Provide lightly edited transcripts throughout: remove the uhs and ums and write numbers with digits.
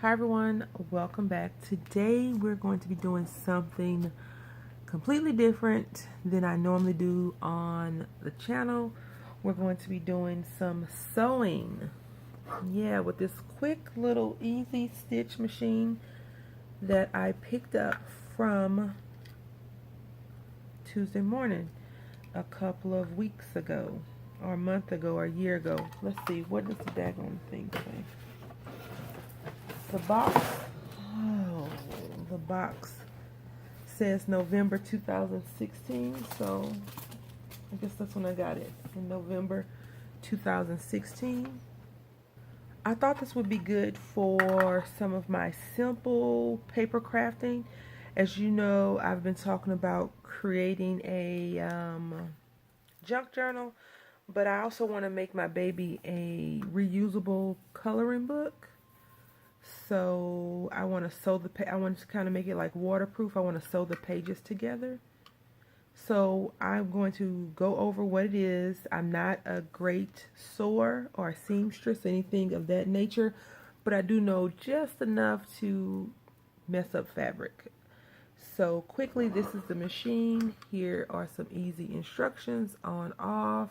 Hi everyone, welcome back. Today we're going to be doing something completely different than I normally do on the channel. We're going to be doing some sewing. Yeah, with this quick little easy stitch machine that I picked up from Tuesday Morning a couple of weeks ago, or a month ago, or a year ago. Let's see, what does the daggone thing say? The box. Oh, the box says November 2016, so I guess that's when I got it, in November 2016. I thought this would be good for some of my simple paper crafting. As you know, I've been talking about creating a junk journal, but I also want to make my baby a reusable coloring book. So I want to sew I want to kind of make it like waterproof. I want to sew the pages together. So I'm going to go over what it is. I'm not a great sewer or a seamstress, anything of that nature, but I do know just enough to mess up fabric. So quickly, this is the machine. Here are some easy instructions on off.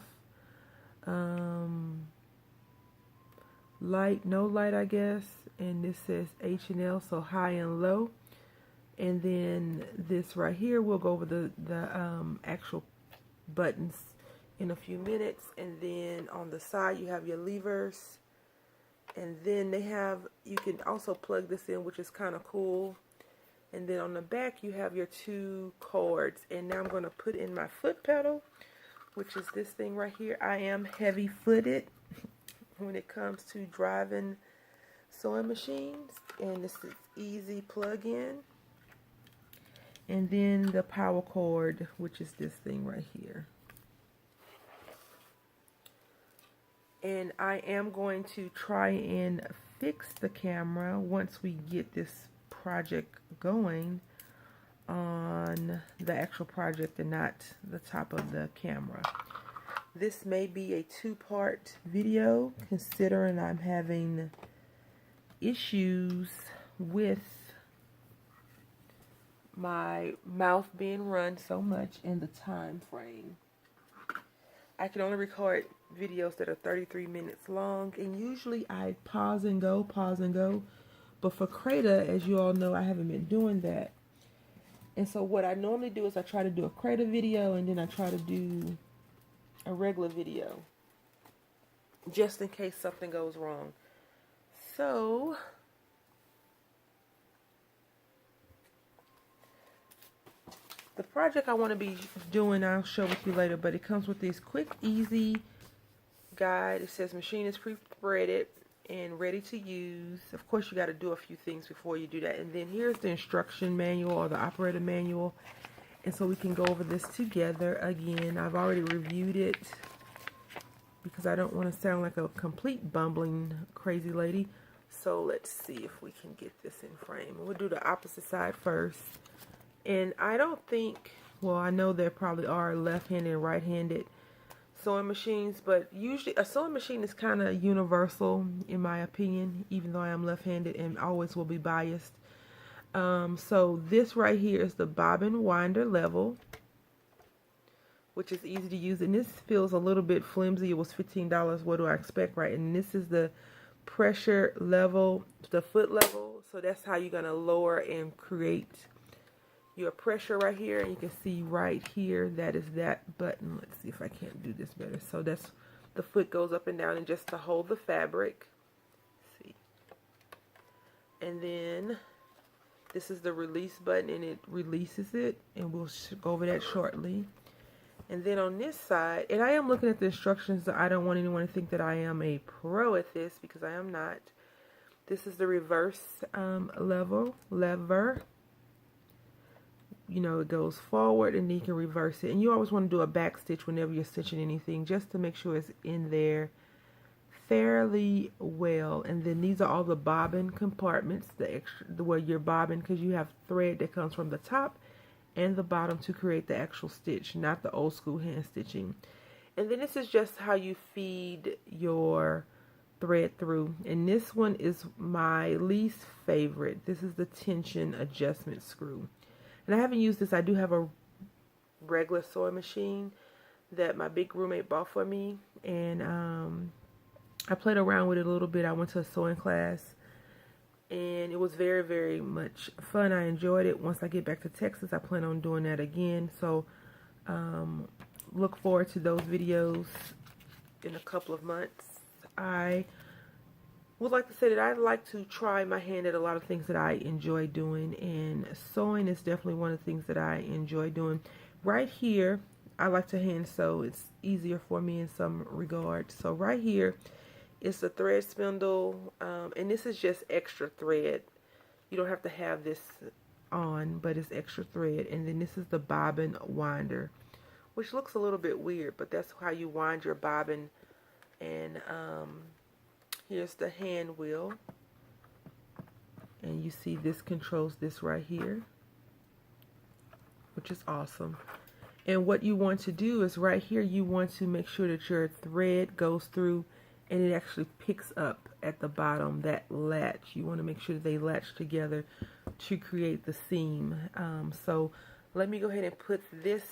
Light, no light, I guess, and this says H&L, so high and low. And then this right here, we'll go over the actual buttons in a few minutes. And then on the side you have your levers, and then they have, you can also plug this in, which is kind of cool. And then on the back you have your two cords. And now I'm going to put in my foot pedal, which is this thing right here. I am heavy footed when it comes to driving sewing machines, and this is easy plug-in. And then the power cord, which is this thing right here. And I am going to try and fix the camera once we get this project going on the actual project and not the top of the camera. This may be a two-part video, considering I'm having issues with my mouth being run so much and the time frame. I can only record videos that are 33 minutes long, and usually I pause and go. But for Crata, as you all know, I haven't been doing that. And so what I normally do is I try to do a Crata video, and then I try to do a regular video, just in case something goes wrong. So the project I want to be doing, I'll show with you later, but it comes with this quick, easy guide. It says machine is pre-threaded and ready to use. Of course, you got to do a few things before you do that. And then here's the instruction manual, or the operator manual. And so we can go over this together. Again, I've already reviewed it because I don't want to sound like a complete bumbling crazy lady. So let's see if we can get this in frame. We'll do the opposite side first. And I don't think, well, I know there probably are left-handed and right-handed sewing machines, but usually a sewing machine is kind of universal in my opinion, even though I am left-handed and always will be biased. So this right here is the bobbin winder level, which is easy to use, and this feels a little bit flimsy. It was $15. What do I expect, right? And this is the pressure level, the foot level. So that's how you're going to lower and create your pressure right here. And you can see right here, that is that button. Let's see if I can't do this better. So that's, the foot goes up and down, and just to hold the fabric. Let's see. And then this is the release button, and it releases it, and we'll go over that shortly. And then on this side, and I am looking at the instructions, so I don't want anyone to think that I am a pro at this, because I am not. This is the reverse lever. You know, it goes forward, and then you can reverse it. And you always want to do a back stitch whenever you're stitching anything, just to make sure it's in there fairly well. And then these are all the bobbin compartments, where you're bobbing, because you have thread that comes from the top and the bottom to create the actual stitch, not the old school hand stitching. And then this is just how you feed your thread through, and this one is my least favorite. This is the tension adjustment screw, and I haven't used this. I do have a regular sewing machine that my big roommate bought for me, and I played around with it a little bit. I went to a sewing class, and it was very, very much fun. I enjoyed it. Once I get back to Texas, I plan on doing that again. So look forward to those videos in a couple of months. I would like to say that I like to try my hand at a lot of things that I enjoy doing, and sewing is definitely one of the things that I enjoy doing. Right here, I like to hand sew. It's easier for me in some regards. So right here is the thread spindle, and this is just extra thread. You don't have to have this on, but it's extra thread. And then this is the bobbin winder, which looks a little bit weird, but that's how you wind your bobbin. And here's the hand wheel, and you see this controls this right here, which is awesome. And what you want to do is right here, you want to make sure that your thread goes through and it actually picks up at the bottom, that latch. You want to make sure that they latch together to create the seam. So let me go ahead and put this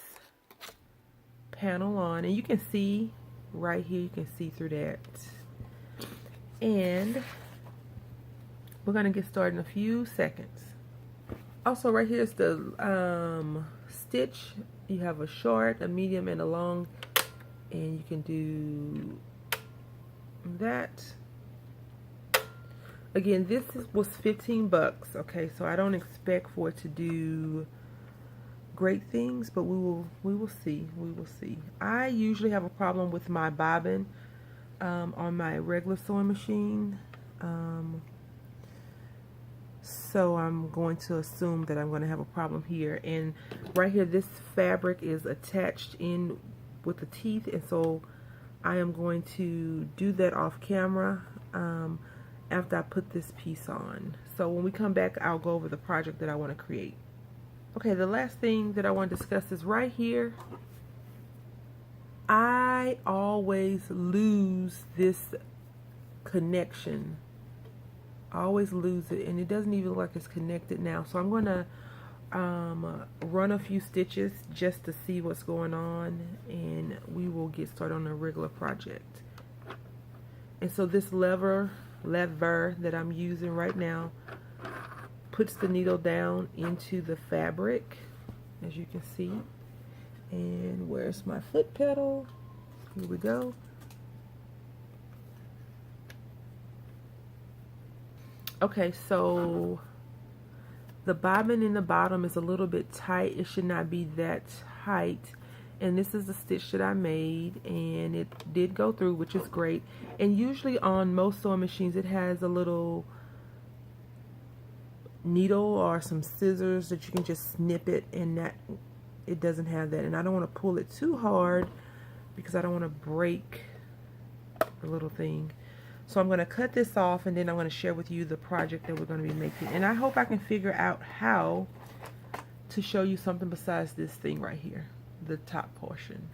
panel on, and you can see right here, you can see through that. And we're going to get started in a few seconds. Also right here is the stitch. You have a short, a medium, and a long, and you can do that. Again, this was 15 bucks. Okay, so I don't expect for it to do great things, but we will see. We will see. I usually have a problem with my bobbin on my regular sewing machine, so I'm going to assume that I'm going to have a problem here. And right here, this fabric is attached in with the teeth, and so I am going to do that off camera after I put this piece on. So when we come back, I'll go over the project that I want to create. Okay, the last thing that I want to discuss is right here. I always lose this connection. I always lose it, and it doesn't even look like it's connected now. So I'm going to run a few stitches just to see what's going on, and we will get started on a regular project. And so this lever that I'm using right now puts the needle down into the fabric, as you can see. And where's my foot pedal? Here we go. Okay, so the bobbin in the bottom is a little bit tight. It should not be that tight. And this is the stitch that I made, and it did go through, which is great. And usually on most sewing machines, it has a little needle or some scissors that you can just snip it, and that it doesn't have that. And I don't want to pull it too hard because I don't want to break the little thing. So I'm going to cut this off, and then I'm going to share with you the project that we're going to be making. And I hope I can figure out how to show you something besides this thing right here, the top portion.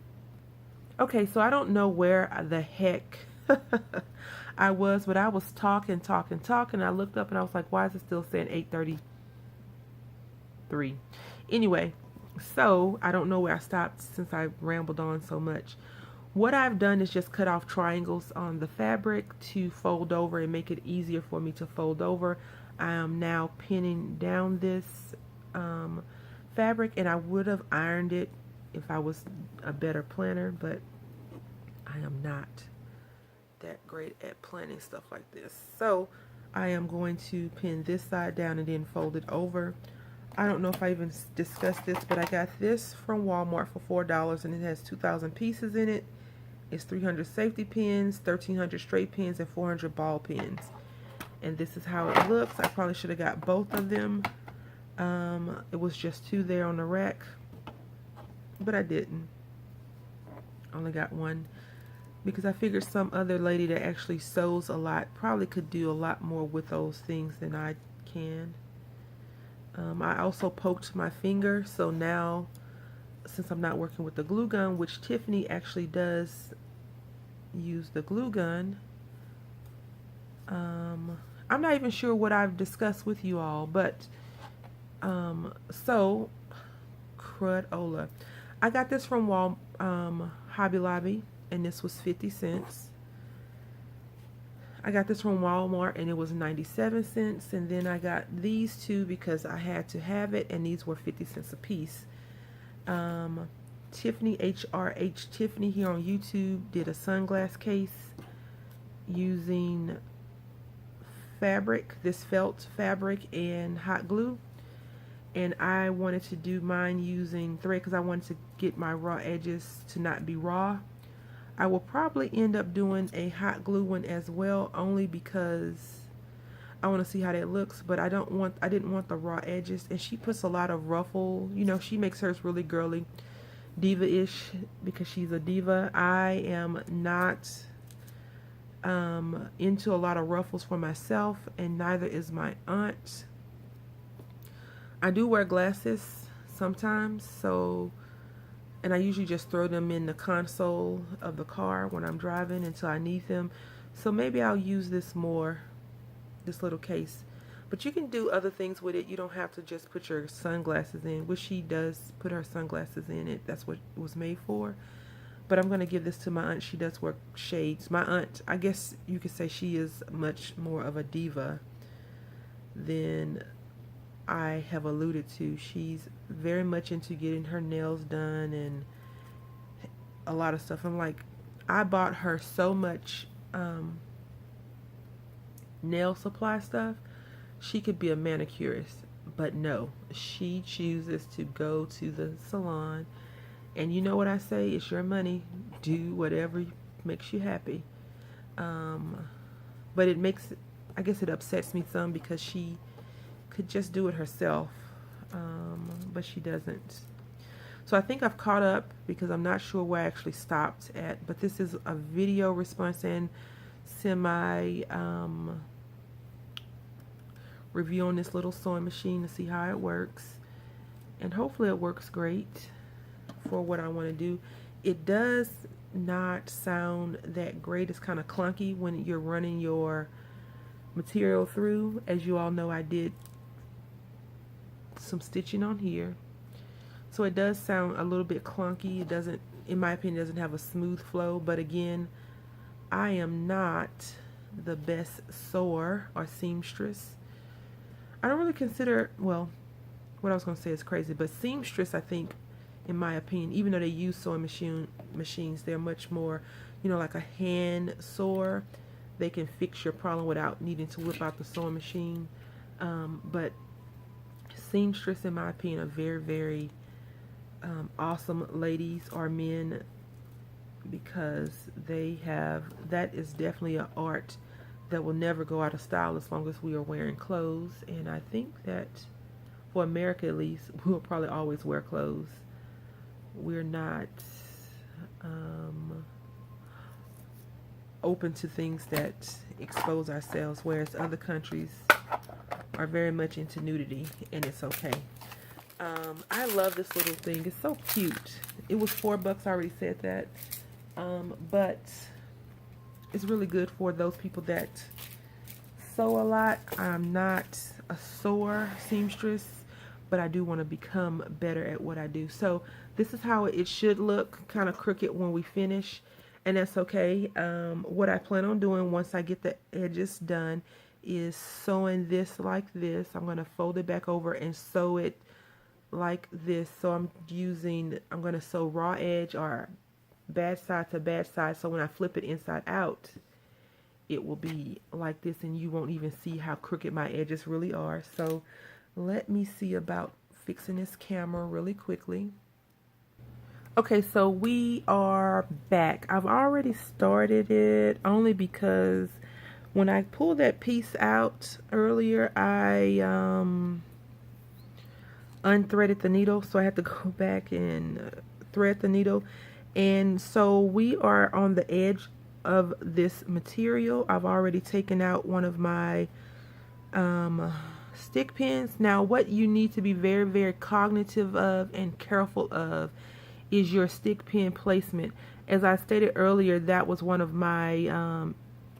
Okay, so I don't know where the heck I was, but I was talking. I looked up and I was like, why is it still saying 8:33? Anyway, so I don't know where I stopped since I rambled on so much. What I've done is just cut off triangles on the fabric to fold over and make it easier for me to fold over. I am now pinning down this fabric, and I would have ironed it if I was a better planner, but I am not that great at planning stuff like this. So I am going to pin this side down and then fold it over. I don't know if I even discussed this, but I got this from Walmart for $4, and it has 2,000 pieces in it. It's 300 safety pins, 1,300 straight pins, and 400 ball pins. And this is how it looks. I probably should have got both of them. It was just 2 there on the rack, but I didn't. Only got 1 because I figured some other lady that actually sews a lot probably could do a lot more with those things than I can. I also poked my finger, so now since I'm not working with the glue gun, which Tiffany actually does use the glue gun, I'm not even sure what I've discussed with you all, but so Crudola. I got this from Hobby Lobby, and this was 50 cents. I got this from Walmart, and it was 97 cents. And then I got these two because I had to have it, and these were 50 cents a piece. Tiffany, HRH Tiffany here on YouTube, did a sunglass case using fabric, this felt fabric and hot glue. And I wanted to do mine using thread because I wanted to get my raw edges to not be raw. I will probably end up doing a hot glue one as well, only because I want to see how that looks, but I didn't want the raw edges. And she puts a lot of ruffle, you know, she makes hers really girly, diva-ish, because she's a diva. I am not into a lot of ruffles for myself, and neither is my aunt. I do wear glasses sometimes, so, and I usually just throw them in the console of the car when I'm driving until I need them. So maybe I'll use this more, this little case. But you can do other things with it. You don't have to just put your sunglasses in, which she does put her sunglasses in it. That's what it was made for. But I'm going to give this to my aunt. She does wear shades. My aunt, I guess you could say she is much more of a diva than I have alluded to. She's very much into getting her nails done and a lot of stuff. I'm like, I bought her so much nail supply stuff. She could be a manicurist, but no, she chooses to go to the salon. And you know what I say? It's your money. Do whatever makes you happy. But it makes, I guess it upsets me some because she could just do it herself, but she doesn't. So I think I've caught up because I'm not sure where I actually stopped at, but this is a video response and semi review on this little sewing machine to see how it works, and hopefully it works great for what I want to do. It does not sound that great. It's kind of clunky when you're running your material through. As you all know, I did some stitching on here, so it does sound a little bit clunky. It doesn't, in my opinion, doesn't have a smooth flow. But again, I am not the best sewer or seamstress. I don't really consider, well, what I was going to say is crazy, but seamstress, I think, in my opinion, even though they use sewing machines, they're much more, you know, like a hand sewer. They can fix your problem without needing to whip out the sewing machine. But seamstress, in my opinion, are very, very awesome ladies or men, because they have, that is definitely an art that will never go out of style as long as we are wearing clothes. And I think that for America at least, we'll probably always wear clothes. We're not open to things that expose ourselves, whereas other countries are very much into nudity, and it's okay. I love this little thing. It's so cute. It was $4. I already said that. But it's really good for those people that sew a lot. I'm not a sewer seamstress, but I do want to become better at what I do. So this is how it should look, kind of crooked when we finish, and that's okay. What I plan on doing once I get the edges done is sewing this like this. I'm going to fold it back over and sew it like this. So I'm going to sew raw edge or bad side to bad side, so when I flip it inside out, it will be like this, and you won't even see how crooked my edges really are. So let me see about fixing this camera really quickly. Okay, so we are back. I've already started it only because when I pulled that piece out earlier, I unthreaded the needle, so I had to go back and thread the needle. And so we are on the edge of this material. I've already taken out one of my stick pins. Now what you need to be very, very cognitive of and careful of is your stick pin placement. As I stated earlier, that was one of my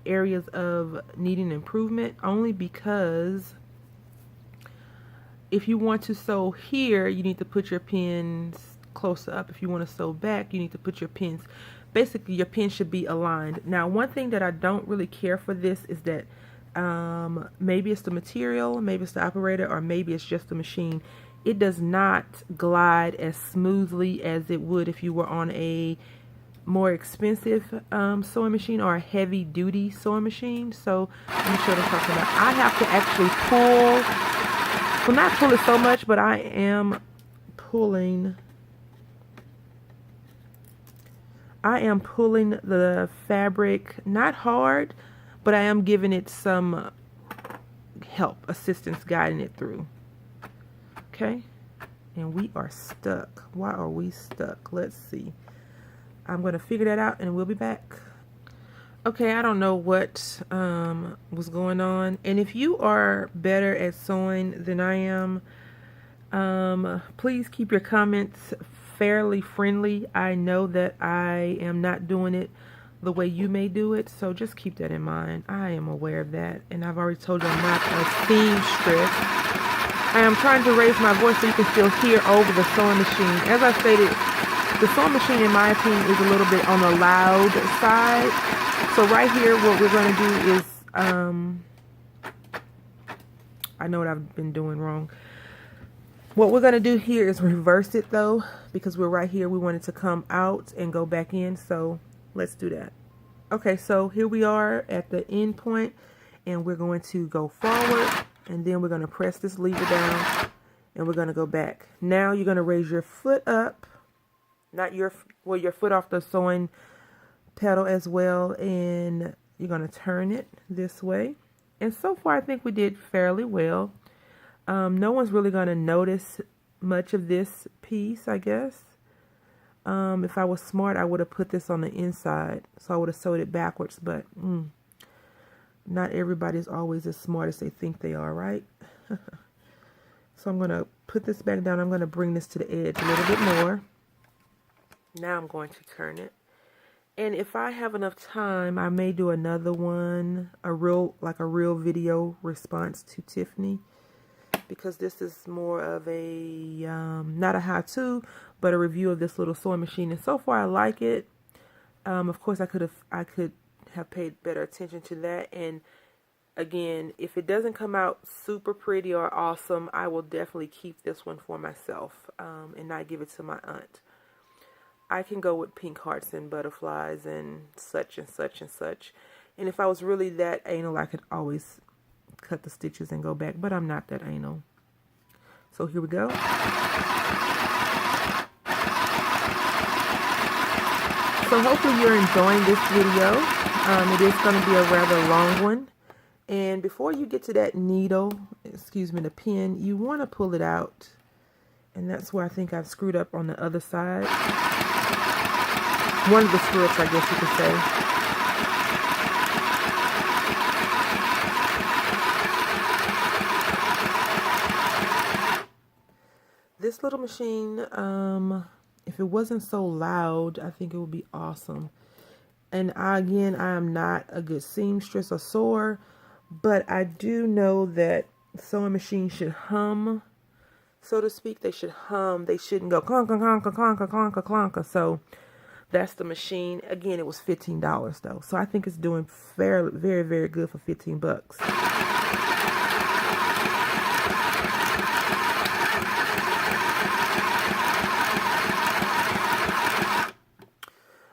areas of needing improvement, only because if you want to sew here, you need to put your pins closer up. If you want to sew back, you need to put your pins, basically your pins should be aligned. Now, one thing that I don't really care for this is that maybe it's the material, maybe it's the operator, or maybe it's just the machine. It does not glide as smoothly as it would if you were on a more expensive sewing machine or a heavy duty sewing machine. So let me show you what I'm talking about. I have to actually pull, well, not pull it so much, but I am pulling the fabric, not hard, but I am giving it some help, assistance, guiding it through. Okay, and we are stuck. Why are we stuck? Let's see. I'm going to figure that out and we'll be back. Okay, I don't know what was going on. And if you are better at sewing than I am, please keep your comments fairly friendly. I know that I am not doing it the way you may do it, so just keep that in mind. I am aware of that, and I've already told you I'm not a seamstress. I am trying to raise my voice so you can still hear over the sewing machine. As I stated, the sewing machine, in my opinion, is a little bit on the loud side. So right here, what we're going to do is, I know what I've been doing wrong. What we're going to do here is reverse it, though, because we're right here. We want it to come out and go back in, so let's do that. Okay, so here we are at the end point, and we're going to go forward, and then we're going to press this lever down, and we're going to go back. Now you're going to raise your foot up. Not your foot off the sewing pedal as well, and you're going to turn it this way. And so far I think we did fairly well. No one's really going to notice much of this piece, I guess. If I was smart, I would have put this on the inside, so I would have sewed it backwards, but not everybody's always as smart as they think they are, right? So I'm going to put this back down. I'm going to bring this to the edge a little bit more. Now I'm going to turn it. And if I have enough time, I may do another one, a real video response to Tiffany, because this is more of a, not a how-to, but a review of this little sewing machine. And so far I like it. Of course I could have paid better attention to that. And again, if it doesn't come out super pretty or awesome, I will definitely keep this one for myself, and not give it to my aunt. I can go with pink hearts and butterflies and such and such and such. And if I was really that anal, I could always cut the stitches and go back, but I'm not that anal. So here we go. So hopefully you're enjoying this video. It is going to be a rather long one. And before you get to that needle, excuse me, the pin, you want to pull it out. And that's where I think I've screwed up on the other side. One of the screw ups, I guess you could say. This little machine, if it wasn't so loud, I think it would be awesome. And again, I am not a good seamstress or sewer, but I do know that sewing machines should hum, so to speak. They should hum. They shouldn't go clonka, clonka, clonka, clonka, clonka. So that's the machine. Again, it was $15 though. So I think it's doing very, very good for 15 bucks.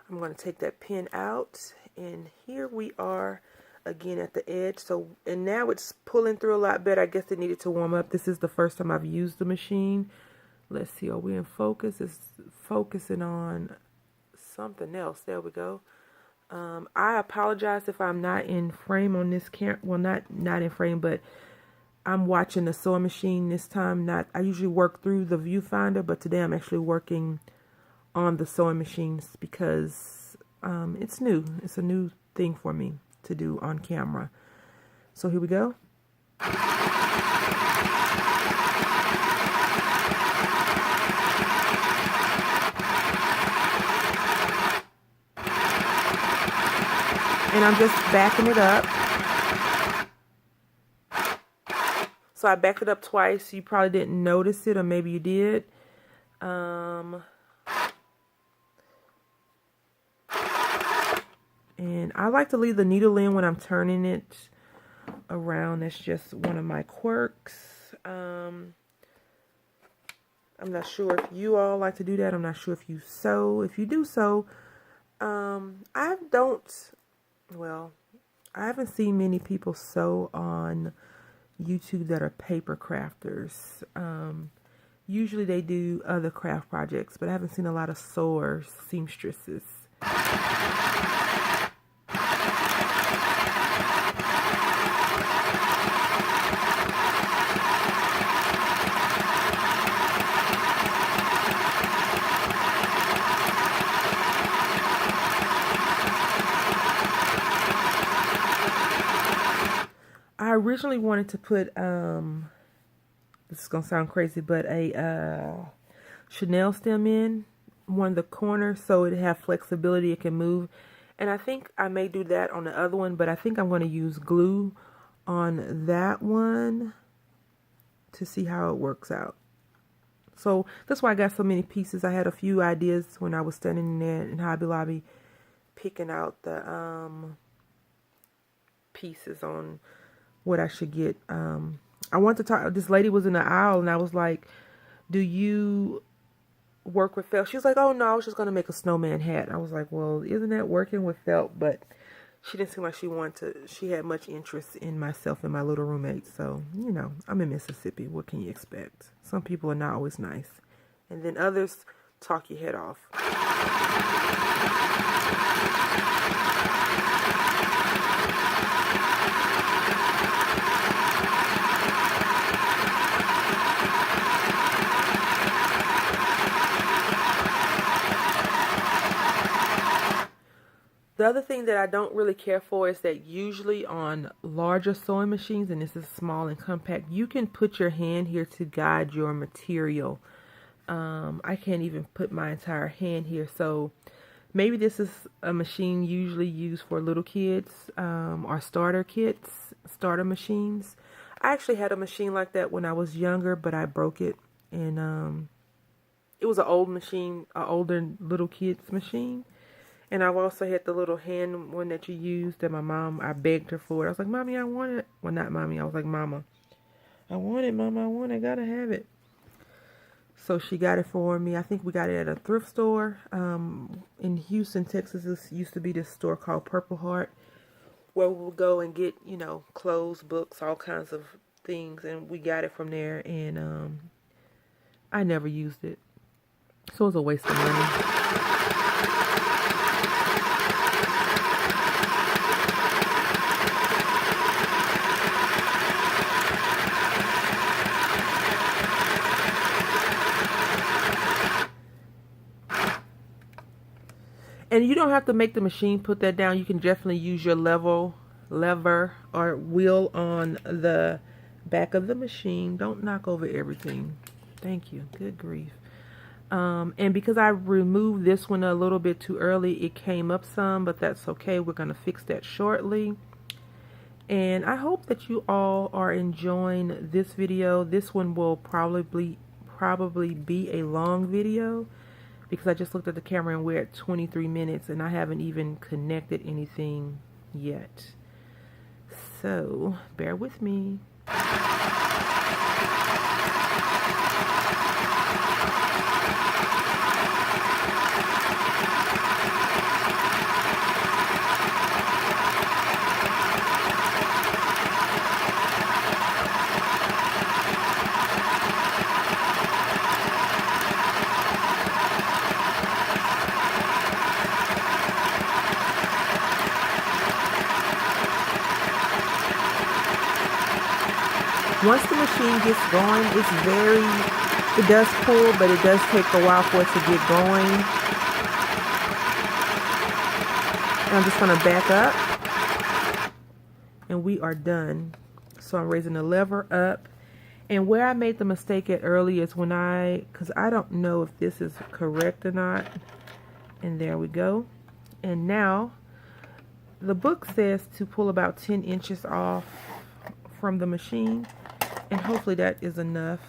I'm going to take that pin out, and here we are again at the edge. So, and now it's pulling through a lot better. I guess it needed to warm up. This is the first time I've used the machine. Let's see, are we in focus? It's focusing on something else. There we go. I apologize if I'm not in frame on this camera. Well, not in frame, but I'm watching the sewing machine this time. I usually work through the viewfinder, but today I'm actually working on the sewing machines because it's new. It's a new thing for me to do on camera. So here we go. And I'm just backing it up. So I backed it up twice. You probably didn't notice it, or maybe you did. And I like to leave the needle in when I'm turning it around. That's just one of my quirks. I'm not sure if you all like to do that. I'm not sure if you sew. If you do sew, I haven't seen many people sew on YouTube that are paper crafters. Usually they do other craft projects, but I haven't seen a lot of sewers, seamstresses. I originally wanted to put, this is going to sound crazy, but a Chanel stem in one of the corners so it have flexibility, it can move. And I think I may do that on the other one, but I think I'm going to use glue on that one to see how it works out. So that's why I got so many pieces. I had a few ideas when I was standing there in Hobby Lobby picking out the pieces on what I should get. I want to talk. This lady was in the aisle, and I was like, "Do you work with felt?" She was like, "Oh no, I was just gonna make a snowman hat." I was like, "Well, isn't that working with felt?" But she didn't seem like she wanted to. She had much interest in myself and my little roommate. So you know, I'm in Mississippi. What can you expect? Some people are not always nice, and then others talk your head off. The other thing that I don't really care for is that usually on larger sewing machines, and this is small and compact, you can put your hand here to guide your material. I can't even put my entire hand here, so maybe this is a machine usually used for little kids or starter kits, starter machines. I actually had a machine like that when I was younger, but I broke it, and it was an old machine, an older little kids machine. And I've also had the little hand one that you used that my mom, I begged her for it. I was like, "Mommy, I want it." Well, not Mommy. I was like, "Mama, I want it, Mama. I want it. I gotta have it." So she got it for me. I think we got it at a thrift store. In Houston, Texas, this used to be this store called Purple Heart, where we would go and get, you know, clothes, books, all kinds of things. And we got it from there. And I never used it. So it was a waste of money. And you don't have to make the machine put that down. You can definitely use your lever or wheel on the back of the machine. Don't knock over everything. Thank you. Good grief. And because I removed this one a little bit too early, it came up some, but that's okay. We're going to fix that shortly. And I hope that you all are enjoying this video. This one will probably be a long video, because I just looked at the camera and we're at 23 minutes and I haven't even connected anything yet. So, bear with me. Once the machine gets going, it does pull, but it does take a while for it to get going. And I'm just going to back up. And we are done. So I'm raising the lever up. And where I made the mistake at earlier is because I don't know if this is correct or not. And there we go. And now the book says to pull about 10 inches off from the machine, and hopefully that is enough.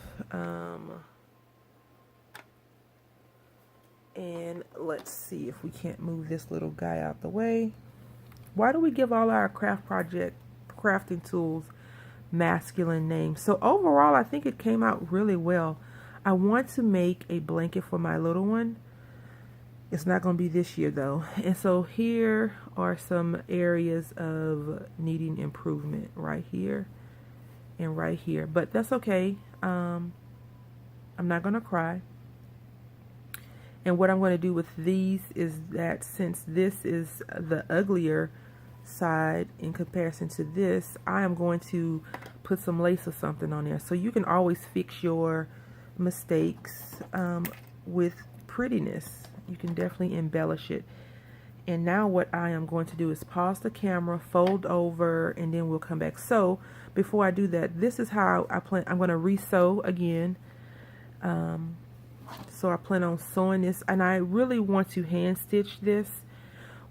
And let's see if we can't move this little guy out the way. Why do we give all our crafting tools masculine names? So overall, I think it came out really well. I want to make a blanket for my little one. It's not going to be this year though. And so here are some areas of needing improvement right here and right here. But that's okay. I'm not going to cry. And what I'm going to do with these is that since this is the uglier side in comparison to this, I am going to put some lace or something on there. So you can always fix your mistakes with prettiness. You can definitely embellish it. And now what I am going to do is pause the camera, fold over, and then we'll come back. So before I do that, this is how I plan. I'm going to re-sew again. So I plan on sewing this, and I really want to hand stitch this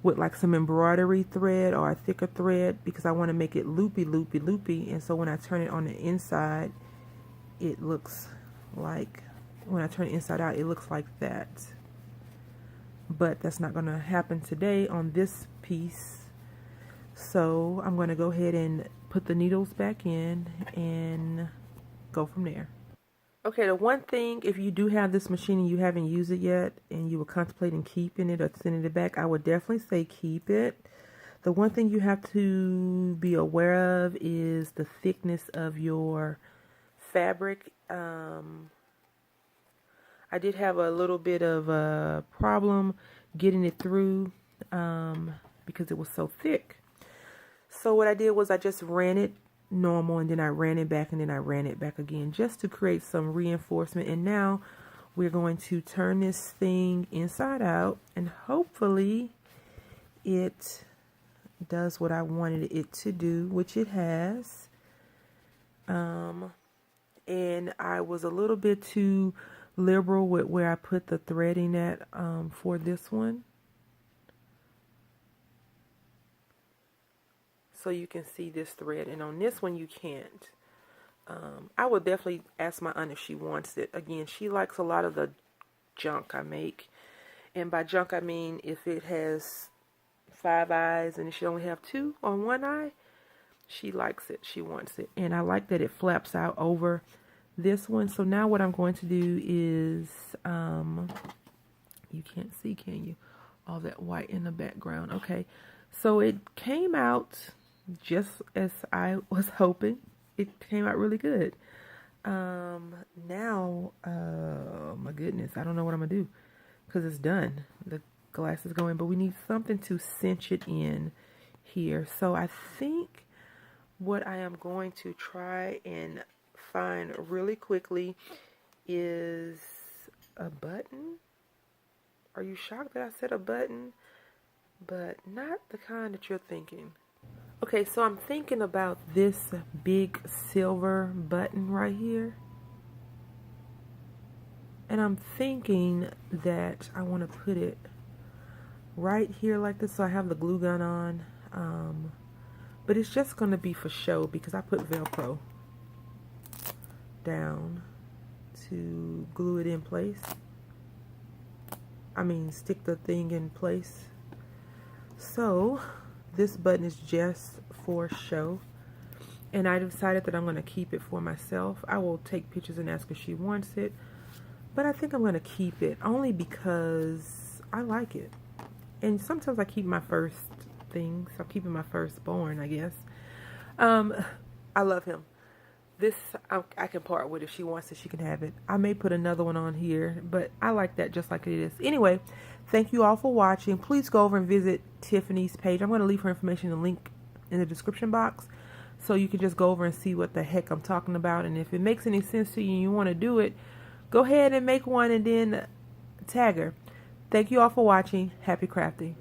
with like some embroidery thread or a thicker thread, because I want to make it loopy. And so when I turn it on the inside, it looks like, when I turn it inside out, it looks like that. But that's not going to happen today on this piece. So I'm going to go ahead and put the needles back in and go from there. Okay, the one thing, if you do have this machine and you haven't used it yet and you were contemplating keeping it or sending it back, I would definitely say keep it. The one thing you have to be aware of is the thickness of your fabric. I did have a little bit of a problem getting it through because it was so thick. So what I did was I just ran it normal, and then I ran it back, and then I ran it back again just to create some reinforcement. And now we're going to turn this thing inside out, and hopefully it does what I wanted it to do, which it has. And I was a little bit too liberal with where I put the threading at for this one. So you can see this thread, and on this one you can't. I would definitely ask my aunt if she wants it. Again, she likes a lot of the junk I make, and by junk I mean if it has 5 eyes and it should only have 2 on one eye, she likes it, she wants it. And I like that it flaps out over this one. So now what I'm going to do is, you can't see, can you? All that white in the background. Okay, so it came out just as I was hoping. It came out really good. Now, my goodness, I don't know what I'm gonna do because it's done. The glass is going, but we need something to cinch it in here. So I think what I am going to try and find really quickly is a button. Are you shocked that I said a button? But not the kind that you're thinking. Okay, so I'm thinking about this big silver button right here. And I'm thinking that I want to put it right here like this, so I have the glue gun on. But it's just going to be for show because I put Velcro down to glue it in place. I mean, stick the thing in place. So this button is just for show, and I decided that I'm going to keep it for myself. I will take pictures and ask if she wants it, but I think I'm going to keep it only because I like it. And sometimes I keep my first things. I'm keeping my firstborn, I guess. I love him. This I can part with. If she wants it, she can have it. I may put another one on here, but I like that just like it is. Anyway, thank you all for watching. Please go over and visit Tiffany's page. I'm going to leave her information and link in the description box, so you can just go over and see what the heck I'm talking about. And if it makes any sense to you and you want to do it, go ahead and make one and then tag her. Thank you all for watching. Happy crafting.